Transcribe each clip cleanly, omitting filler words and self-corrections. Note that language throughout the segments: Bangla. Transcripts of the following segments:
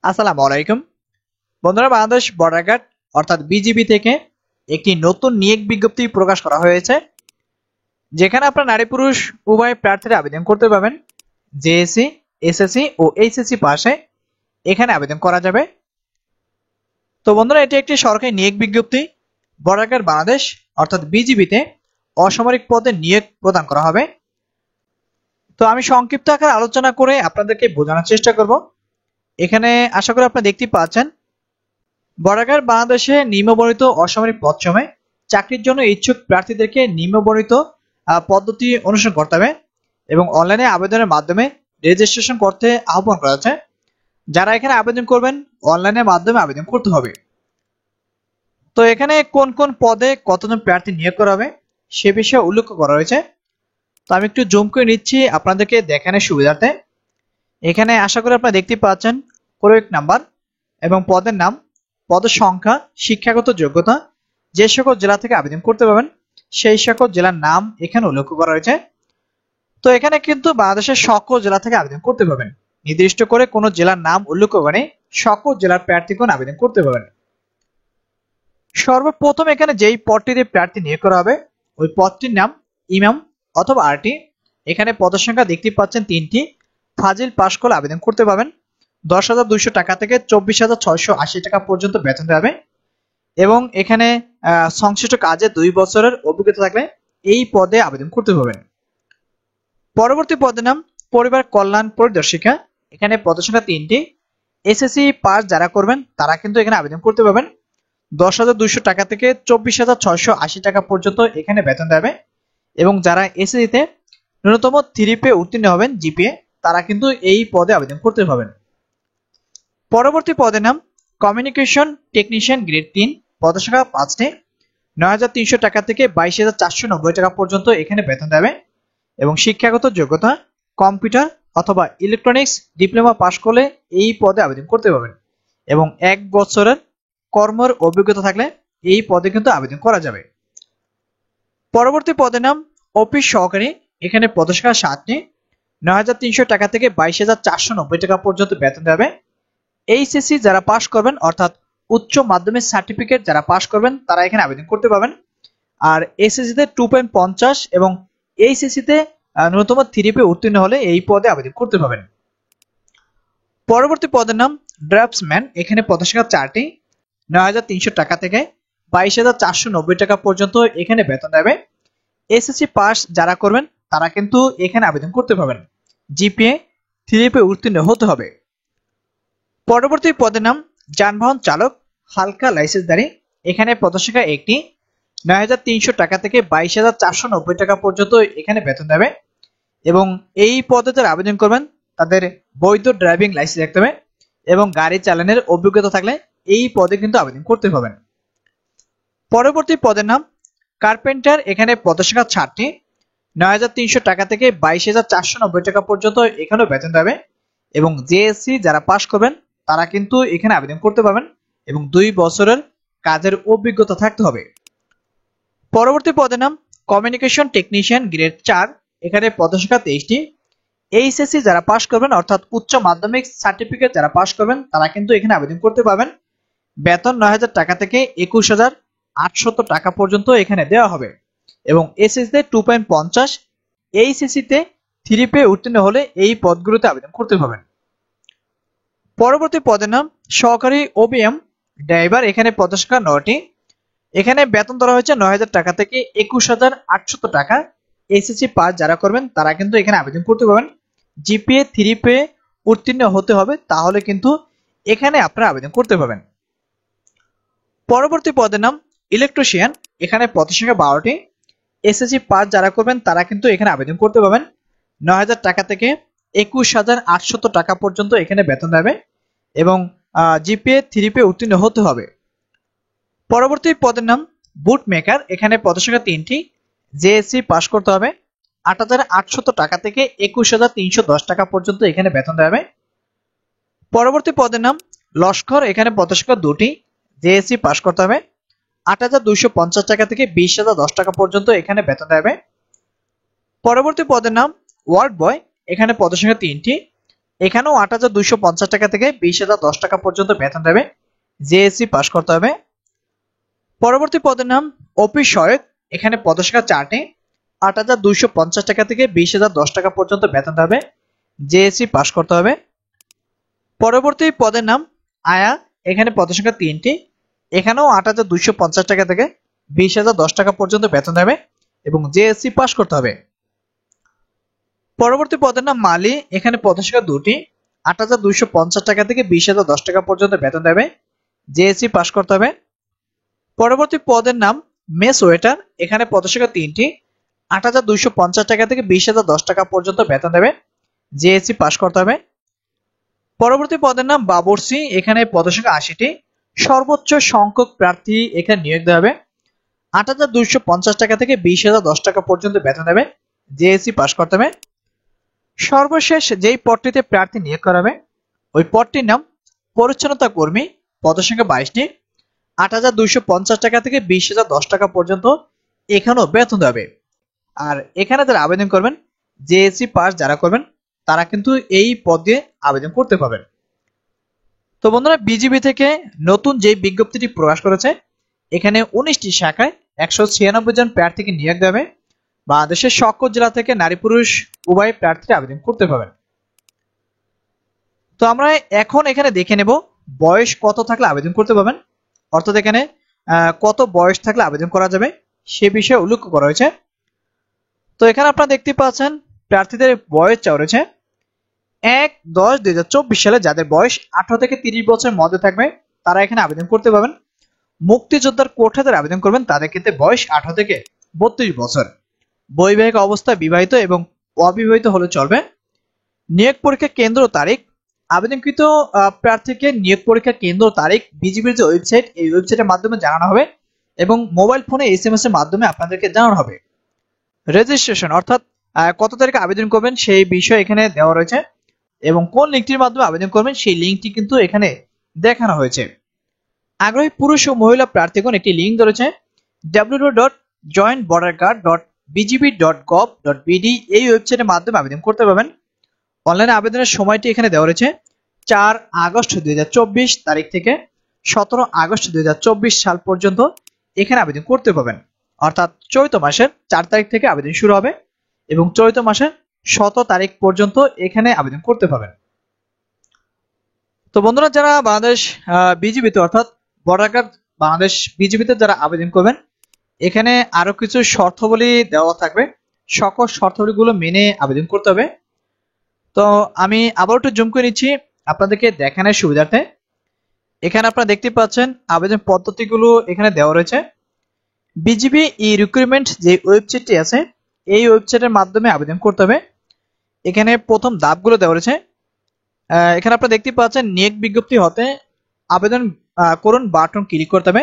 আসসালামু আলাইকুম বন্ধুরা, বাংলাদেশ বর্ডার গার্ড অর্থাৎ বিজিবি থেকে একটি নতুন নিয়োগ বিজ্ঞপ্তি প্রকাশ করা হয়েছে, যেখানে আপনারা নারী পুরুষ উভয় প্রার্থীরা আবেদন করতে পারবেন। জেএসসি, এসএসসি ও এইচএসসি পাশে এখানে আবেদন করা যাবে। তো বন্ধুরা, এটি একটি সরকারি নিয়োগ বিজ্ঞপ্তি। বর্ডার গার্ড বাংলাদেশ অর্থাৎ বিজিবিতে অসামরিক পদে নিয়োগ প্রদান করা হবে। তো আমি সংক্ষিপ্ত আকারে আলোচনা করে আপনাদেরকে বোঝানোর চেষ্টা করব। এখানে আশা করি আপনারা দেখতে পাচ্ছেন, বর্ডার গার্ড বাংলাদেশে নিম্নবর্ণিত অসামরিক পদসমূহে চাকরির জন্য ইচ্ছুক প্রার্থীদেরকে নিম্নবর্ণিত পদ্ধতি অনুসরণ করতে হবে এবং অনলাইনে আবেদনের মাধ্যমে রেজিস্ট্রেশন করতে আহ্বান করা হচ্ছে। যারা এখানে আবেদন করবেন অনলাইনের মাধ্যমে আবেদন করতে হবে। তো এখানে কোন কোন পদে কতজন প্রার্থী নিয়োগ করা হবে সে বিষয়ে উল্লেখ করা হয়েছে। তো আমি একটু জুম করে নিচ্ছি আপনাদেরকে দেখানোর সুবিধার্থে। এখানে আশা করি আপনারা দেখতে পাচ্ছেন প্রয়োগ নাম্বার এবং পদের নাম, পদের সংখ্যা, শিক্ষাগত যোগ্যতা, যে সকল জেলা থেকে আবেদন করতে পারবেন সেই সকল জেলার নাম এখানে উল্লেখ করা হয়েছে। তো এখানে কিন্তু বাংলাদেশের সকল জেলা থেকে আবেদন করতে পারবেন, নির্দিষ্ট করে কোনো জেলার নাম উল্লেখ করে সকল জেলার প্রার্থীগণ আবেদন করতে পারবেন। সর্বপ্রথম এখানে যেই পদটিতে প্রার্থী নিয়োগ করা হবে ওই পদটির নাম ইমাম অথবা আরটি। এখানে পদের সংখ্যা দেখতে পাচ্ছেন 3টি। ফাজিল পাশ করলে আবেদন করতে পারবেন। 10,200 টাকা থেকে 24,680 টাকা পর্যন্ত বেতন দেওয়া হবে এবং এখানে সংশ্লিষ্ট কাজে 2 বছরের অভিজ্ঞতা থাকলে এই পদে আবেদন করতে পারবেন। পরবর্তী পদের নাম পরিবার কল্যাণ পরিদর্শিকা। এখানে পদের সংখ্যা 3টি। এসএসসি পাস যারা করবেন তারা কিন্তু এখানে আবেদন করতে পারবেন। 10,200 টাকা থেকে 24,680 টাকা পর্যন্ত এখানে বেতন দেবে এবং যারা এসএসসিতে ন্যূনতম 3 পে উত্তীর্ণ হবেন জিপিএ, তারা কিন্তু এই পদে আবেদন করতে পারবেন। পরবর্তী পদের নাম কমিউনিকেশন টেকনিশিয়ান গ্রেড 3। পদের সংখ্যা 5টি। 9,300 টাকা থেকে 22,490 টাকা পর্যন্ত এখানে বেতন দেবে এবং শিক্ষাগত যোগ্যতা কম্পিউটার অথবা ইলেকট্রনিক্স ডিপ্লোমা পাশ করলে এই পদে আবেদন করতে পারবেন এবং 1 বছরের কর্মের অভিজ্ঞতা থাকলে এই পদে কিন্তু আবেদন করা যাবে। পরবর্তী পদের নাম অফিস সহকারী। এখানে পদের সংখ্যা 7টি। 9,300 টাকা থেকে 22,490 টাকা পর্যন্ত বেতন দেবে। এইচএসসি যারা পাশ করবেন অর্থাৎ উচ্চ মাধ্যমিক সার্টিফিকেট যারা পাশ করবেন তারা এখানে আবেদন করতে পারবেন। আর এসএসসি তে 2.50 এবং এইচএসসি তে ন্যূনতম 3 পে উত্তীর্ণ হলে এই পদে আবেদন করতে পারবেন। পরবর্তী পদের নাম ড্রাফটসম্যান। এখানে পদের সংখ্যা 4টি। 9,300 টাকা থেকে 22,490 টাকা পর্যন্ত এখানে বেতন দেবে। এসএসসি পাস যারা করবেন তারা কিন্তু এখানে আবেদন করতে পারবেন। জিপিএ 3 পে উত্তীর্ণ হতে হবে। পরবর্তী পদের নাম যানবাহন চালক হালকা লাইসেন্সধারী। এখানে পদের সংখ্যা 1টি। 9,300 টাকা থেকে 22,490 টাকা পর্যন্ত এখানে বেতন দেবে এবং এই পদে যারা আবেদন করবেন তাদের বৈধ ড্রাইভিং লাইসেন্স থাকতে হবে এবং গাড়ি চালানোর অভিজ্ঞতা থাকলে এই পদে কিন্তু আবেদন করতে পারবেন। পরবর্তী পদের নাম কার্পেন্টার। এখানে পদের সংখ্যা 6টি। 9,300 টাকা থেকে 22,490 টাকা পর্যন্ত এখানেও বেতন দেবে এবং জেএসসি যারা পাশ করবেন তারা কিন্তু এখানে আবেদন করতে পারবেন এবং 2 বছরের কাজের অভিজ্ঞতা থাকতে হবে। পরবর্তী পদের নাম কমিউনিকেশন টেকনিশিয়ান গ্রেড 4। এখানে পদের সংখ্যা 23টি। এইচএসসি যারা পাশ করবেন অর্থাৎ উচ্চ মাধ্যমিক সার্টিফিকেট যারা পাশ করবেন তারা কিন্তু এখানে আবেদন করতে পারবেন। বেতন 9,000 টাকা থেকে 21,800 টাকা পর্যন্ত এখানে দেওয়া হবে এবং এসএসসি তে 2.50, এইচএসসি তে 3 পে উত্তীর্ণ হলে এই পদগুলোতে আবেদন করতে পারবেন। পরবর্তী পদের নাম সহকারী ওবিএম ড্রাইভার। এখানে পদের সংখ্যা 9টি। এখানে বেতন ধরা হয়েছে 9,000 টাকা থেকে 21,800 টাকা। এসএসসি পাস যারা করবেন তারা কিন্তু এখানে আবেদন করতে পারবেন। জিপিএ 3 পে উত্তীর্ণ হতে হবে, তাহলে কিন্তু এখানে আপনারা আবেদন করতে পারবেন। পরবর্তী পদের নাম ইলেকট্রিশিয়ান। এখানে পদের সংখ্যা 12টি। এসএসসি পাস যারা করবেন তারা কিন্তু এখানে আবেদন করতে পারবেন। 9,000 টাকা থেকে 21,800 টাকা পর্যন্ত এখানে বেতন দেবে এবং জিপিএ 3 পে উত্তীর্ণ হতে হবে। পরবর্তী পদের নাম বুট মেকার। এখানে পদের সংখ্যা 3টি। জেএসসি পাস করতে হবে। 8,800 টাকা থেকে 21,310 টাকা পর্যন্ত এখানে বেতন দেবে। পরবর্তী পদের নাম লস্কর। এখানে পদের সংখ্যা 2টি। জেএসসি পাস করতে হবে। 8,250 টাকা থেকে 20,010 টাকা পর্যন্ত এখানে বেতন দেবে। পরবর্তী পদের নাম ওয়ার্ড বয়। এখানে পদের সংখ্যা 3টি। এখানেও ৮,২৫০ টাকা থেকে ২০,০১০ টাকা পর্যন্ত বেতন দেবে, জেএসসি পাস করতে হবে। পরবর্তী পদের নাম অফিস সহায়ক, এখানে পদসংখ্যা ৪টি, ৮,২৫০ টাকা থেকে ২০,০১০ টাকা পর্যন্ত বেতন দেবে, জেএসসি পাস করতে হবে। পরবর্তী পদের নাম আয়া, এখানে পদসংখ্যা ৩টি, এখানেও ৮,২৫০ টাকা থেকে ২০,০১০ টাকা পর্যন্ত বেতন দেবে এবং জেএসসি পাস করতে হবে। পরবর্তী পদের নাম মালি, এখানে পদসংখ্যা ২টি, ৮,২৫০ টাকা থেকে ২০,০১০ টাকা পর্যন্ত বেতন দেবে, জেএসসি পাস করতে হবে। পরবর্তী পদের নাম মেস ওয়েটার, এখানে পদসংখ্যা ৩টি, ৮,২৫০ টাকা থেকে ২০,০১০ টাকা পর্যন্ত বেতন দেবে, জেএসসি পাস করতে হবে। পরবর্তী পদের নাম বাবরসি, এখানে পদসংখ্যা ৮০টি, সর্বোচ্চ সংখ্যক প্রার্থী এখানে নিয়োগ দেওয়া হবে, ৮,২৫০ টাকা থেকে ২০,০১০ টাকা পর্যন্ত বেতন দেবে, জেএসসি পাস করতে হবে। সর্বশেষ যেই পদটিতে প্রার্থী নিয়োগ করা হবে ওই পদটির নাম পরিচ্ছন্নতা কর্মী, পদসংখ্যা 22টি, ৮,২৫০ টাকা থেকে ২০,০১০ টাকা পর্যন্ত এখানেও বেতন দেবে। আর এখানে যারা আবেদন করবেন, জেএসসি পাস যারা করবেন তারা কিন্তু এই পদে আবেদন করতে পারবেন। তো বন্ধুরা, বিজিবি থেকে নতুন যে বিজ্ঞপ্তিটি প্রকাশ করেছে, এখানে 19টি শাখায় 196 জন প্রার্থীকে নিয়োগ দেবে। বাংলাদেশের সকল জেলা থেকে নারী পুরুষ উভয় প্রার্থীরা আবেদন করতে পারবেন। তো আমরা এখন এখানে দেখে নেব বয়স কত থাকলে আবেদন করতে পারবেন, অর্থাৎ এখানে কত বয়স থাকলে আবেদন করা যাবে সে বিষয়ে উল্লেখ করা হয়েছে। তো এখানে আপনারা দেখতে পাচ্ছেন প্রার্থীদের বয়স চাওয়া রয়েছে ১/১০/২০২৪ সালে যাদের বয়স 18 থেকে 30 বছরের মধ্যে থাকবে তারা এখানে আবেদন করতে পারবেন। মুক্তিযোদ্ধার কোটা যারা আবেদন করবেন তাদের ক্ষেত্রে বয়স 18 থেকে 32 বছর। বৈবাহিক অবস্থায় বিবাহিত এবং অবিবাহিত হলে চলবে। নিয়োগ পরীক্ষা কেন্দ্র তারিখ, আবেদনকৃত প্রার্থীকে নিয়োগ পরীক্ষা কেন্দ্র তারিখ বিজিবির যে ওয়েবসাইট, এই ওয়েবসাইটের মাধ্যমে জানানো হবে এবং মোবাইল ফোনে এসএমএস এর মাধ্যমে আপনাদেরকে জানানো হবে। রেজিস্ট্রেশন অর্থাৎ কত তারিখে আবেদন করবেন সেই বিষয় এখানে দেওয়া রয়েছে এবং কোন লিঙ্কটির মাধ্যমে আবেদন করবেন সেই লিঙ্কটি কিন্তু এখানে দেখানো হয়েছে। আগ্রহী পুরুষ ও মহিলা প্রার্থীগণ একটি লিঙ্ক রয়েছে www.joinbordercard.bgb.gov.bd, এই ওয়েবসাইটের মাধ্যমে আবেদন করতে পারবেন। অনলাইনে আবেদনের সময়টি এখানে দেওয়া রয়েছে 4 আগস্ট 2024 তারিখ থেকে 17 আগস্ট 2024 সাল পর্যন্ত এখানে আবেদন করতে পারবেন। অর্থাৎ চৈত মাসের 4 তারিখ থেকে আবেদন শুরু হবে এবং চৈত মাসের 17 তারিখ পর্যন্ত এখানে আবেদন করতে পারবেন। তো বন্ধুরা, যারা বাংলাদেশ বিজিবিতে অর্থাৎ বর্ডার গার্ড বাংলাদেশ বিজিবিতে যারা আবেদন করবেন, এখানে আরো কিছু শর্তাবলী দেওয়া থাকবে, সকল শর্তাবলীগুলো মেনে আবেদন করতে হবে। তো আমি আবার একটু জুম করে নিচ্ছি আপনাদেরকে দেখানোর সুবিধার্থে। এখানে আপনারা দেখতে পাচ্ছেন আবেদন পদ্ধতিগুলো এখানে দেওয়া রয়েছে। বিজিবি ই রিক্রুটমেন্ট যে ওয়েবসাইটটি আছে এই ওয়েবসাইটের মাধ্যমে আবেদন করতে হবে। এখানে প্রথম ধাপগুলো দেওয়া রয়েছে। এখানে আপনারা দেখতে পাচ্ছেন নিয়োগ বিজ্ঞপ্তি হতে আবেদন করুন বাটন ক্লিক করতে হবে।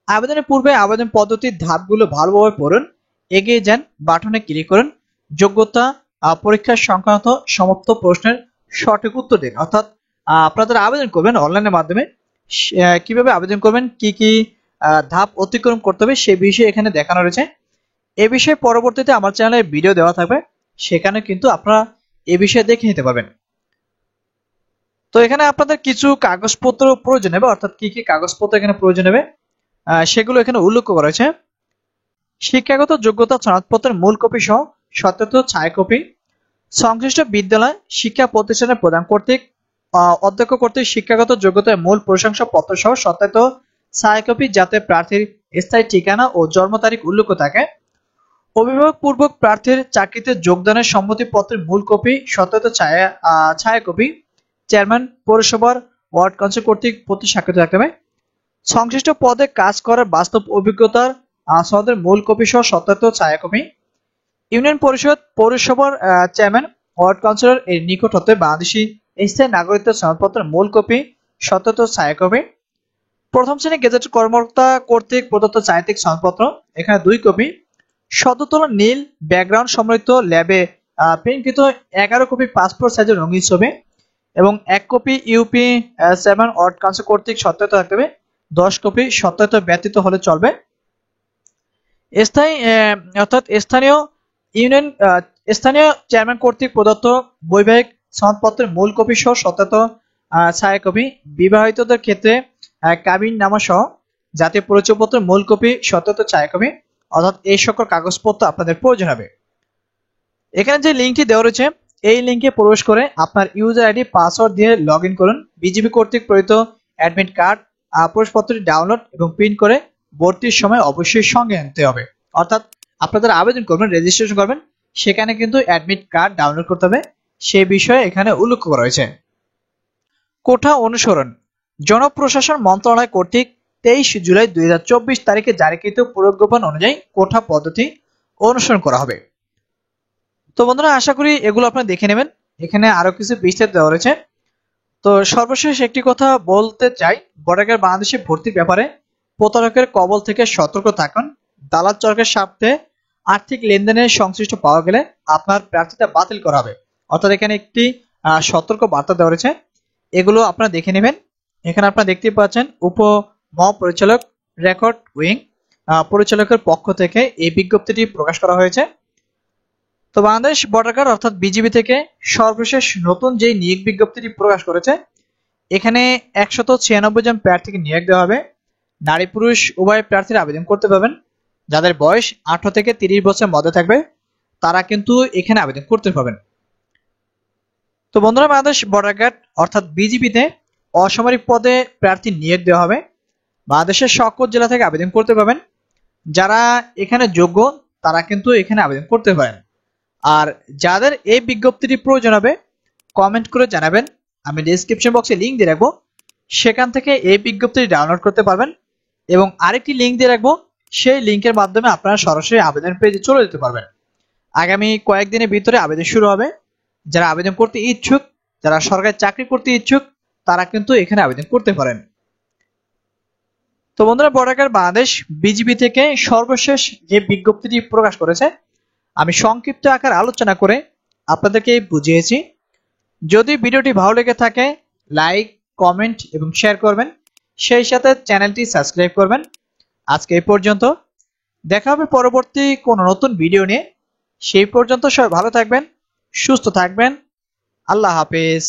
আবেদনের পূর্বে আবেদন পদ্ধতির ধাপগুলো ভালোভাবে পড়ুন, এগিয়ে যান বাটনে ক্লিক করুন। যোগ্যতা পরীক্ষা সংক্রান্ত সমস্ত প্রশ্নের সঠিক উত্তর দিন। অর্থাৎ আপনারা আবেদন করবেন অনলাইনের মাধ্যমে কিভাবে আবেদন করবেন, কি কি ধাপ অতিক্রম করতে হবে সে বিষয়ে এখানে দেখানো রয়েছে। এ বিষয়ে পরবর্তীতে আমার চ্যানেলে ভিডিও দেওয়া থাকবে, সেখানে কিন্তু আপনারা এ বিষয়ে দেখে নিতে পারবেন। তো এখানে আপনাদের কিছু কাগজপত্র প্রয়োজন হবে, অর্থাৎ কি কি কাগজপত্র এখানে প্রয়োজন হবে সেগুলো এখানে উল্লেখ করা রয়েছে। শিক্ষাগত যোগ্যতা সনদপত্রের মূল কপি সহ সত্যায়িত ছায়াকপি, সংশ্লিষ্ট বিদ্যালয় শিক্ষা প্রতিষ্ঠানের প্রদান কর্তৃক অধ্যক্ষ কর্তৃক শিক্ষাগত যোগ্যতার মূল প্রশংসাপত্র সহ সত্যায়িত ছায়াকপি যাতে প্রার্থীর স্থায়ী ঠিকানা ও জন্ম তারিখ উল্লেখ থাকে। অভিভাবক পূর্বক প্রার্থীর চাকরিতে যোগদানের সম্মতিপত্রের মূল কপি সত্যায়িত ছায়াকপি চেয়ারম্যান পৌরসভার ওয়ার্ড কাউন্সিল কর্তৃক প্রতি স্বাক্ষরিত থাকতে হবে। সংশ্লিষ্ট পদে কাজ করার বাস্তব অভিজ্ঞতার সনদের মূল কপি সহ সত্যায়িত ছায়াকপি। ইউনিয়ন পরিষদ পৌরসভার চেয়ারম্যান ওয়ার্ড কাউন্সিলর এর নিকট হতে বাংলাদেশি স্থায়ী নাগরিকত্বের সনদপত্রের মূল কপি সত্যায়িত ছায়াকপি। প্রথম শ্রেণী গেজেটেড কর্মকর্তা কর্তৃক প্রদত্ত চারিত্রিক সনদপত্র এখানে 2 কপি। সদ্যতোলা নীল ব্যাকগ্রাউন্ড সম্মিলিত ল্যাবে প্রিন্টকৃত 11 কপি পাসপোর্ট সাইজের রঙিন ছবি এবং 1 কপি ইউপি 7 ওয়ার্ড কাউন্সিল কর্তৃক সত্যায়িত থাকতে হবে। 10 কপি সত্যায়িত ব্যতীত হলে চলবে। স্থায়ী অর্থাৎ স্থানীয় চেয়ারম্যান কর্তৃক প্রদত্ত বৈবাহিক সনদপত্রের মূল কপি সহ সত্যায়িত ছায়াকপি, বিবাহিতদের ক্ষেত্রে কাবিননামা সহ জাতীয় পরিচয়পত্রের মূল কপি সত্যায়িত ছায়াকপি, অর্থাৎ এই সকল কাগজপত্র আপনাদের প্রয়োজন হবে। এখানে যে লিঙ্কটি দেওয়া রয়েছে এই লিঙ্কে প্রবেশ করে আপনার ইউজার আইডি পাসওয়ার্ড দিয়ে লগ ইন করুন। বিজিবি কর্তৃক প্রদত্ত অ্যাডমিট কার্ড প্রবেশপত্রটি ডাউনলোড এবং প্রিন্ট করে ভর্তির সময় অবশ্যই সঙ্গে আনতে হবে। অর্থাৎ আপনারা আবেদন করবেন, রেজিস্ট্রেশন করবেন, সেখানে কিন্তু অ্যাডমিট কার্ড ডাউনলোড করতে হবে, সেই বিষয়ে এখানে উল্লেখ করা রয়েছে। কোঠা অনুসরণ। জনপ্রশাসন মন্ত্রণালয় কর্তৃক 23 জুলাই 2024 তারিখে জারিকৃত প্রজ্ঞাপন অনুযায়ী কোঠা পদ্ধতি অনুসরণ করা হবে। তো বন্ধুরা, আশা করি এগুলো আপনারা দেখে নেবেন। এখানে আরো কিছু বিস্তারিত দেওয়া রয়েছে। তো সর্বশেষ একটি কথা বলতে চাই, বর্ডার বাংলাদেশে ভর্তির ব্যাপারে প্রতারকের কবল থেকে সতর্ক থাকুন। দালাল চক্রের স্বার্থে আর্থিক লেনদেনের সংশ্লিষ্ট পাওয়া গেলে আপনার প্রার্থিতা বাতিল করা হবে। অর্থাৎ এখানে একটি সতর্ক বার্তা দেওয়া রয়েছে, এগুলো আপনারা দেখে নেবেন। এখানে আপনারা দেখতে পাচ্ছেন উপ মহাপরিচালক রেকর্ড উইং পরিচালকের পক্ষ থেকে এই বিজ্ঞপ্তিটি প্রকাশ করা হয়েছে। তো বাংলাদেশ বর্ডার গার্ড অর্থাৎ বিজিবি থেকে সর্বশেষ নতুন যে নিয়োগ বিজ্ঞপ্তিটি প্রকাশ করেছে, এখানে 196 জন প্রার্থীকে নিয়োগ দেওয়া হবে। নারী পুরুষ উভয় প্রার্থীরা আবেদন করতে পারবেন। যাদের বয়স 18 থেকে 30 বছরের মধ্যে থাকবে তারা কিন্তু এখানে আবেদন করতে পারবেন। তো বন্ধুরা, বাংলাদেশ বর্ডার গার্ড অর্থাৎ বিজিবিতে অসামরিক পদে প্রার্থী নিয়োগ দেওয়া হবে। বাংলাদেশের সকল জেলা থেকে আবেদন করতে পারবেন। যারা এখানে যোগ্য তারা কিন্তু এখানে আবেদন করতে পারেন। আর যাদের এই বিজ্ঞপ্তিটি প্রয়োজন হবে কমেন্ট করে জানাবেন, আমি ডেসক্রিপশন বক্সে লিঙ্ক দিয়ে রাখবো, সেখান থেকে এই বিজ্ঞপ্তিটি ডাউনলোড করতে পারবেন। এবং আরেকটি লিঙ্ক দিয়ে রাখবো, সেই লিঙ্কের মাধ্যমে আপনারা সরাসরি আবেদন পেজে চলে যেতে পারবেন। আগামী কয়েকদিনের ভিতরে আবেদন শুরু হবে। যারা আবেদন করতে ইচ্ছুক, যারা সরকারি চাকরি করতে ইচ্ছুক, তারা কিন্তু এখানে আবেদন করতে পারেন। তো বন্ধুরা, বর্ডার গার্ড বাংলাদেশ বিজিবি থেকে সর্বশেষ যে বিজ্ঞপ্তিটি প্রকাশ করেছে আমি সংক্ষিপ্ত আকার আলোচনা করে আপনাদেরকে বুঝিয়েছি। যদি ভিডিওটি ভালো লেগে থাকে লাইক, কমেন্ট এবং শেয়ার করবেন, সেই সাথে চ্যানেলটি সাবস্ক্রাইব করবেন। আজকে এই পর্যন্ত, দেখা হবে পরবর্তী কোনো নতুন ভিডিও নিয়ে। সেই পর্যন্ত সবাই ভালো থাকবেন, সুস্থ থাকবেন। আল্লাহ হাফেজ।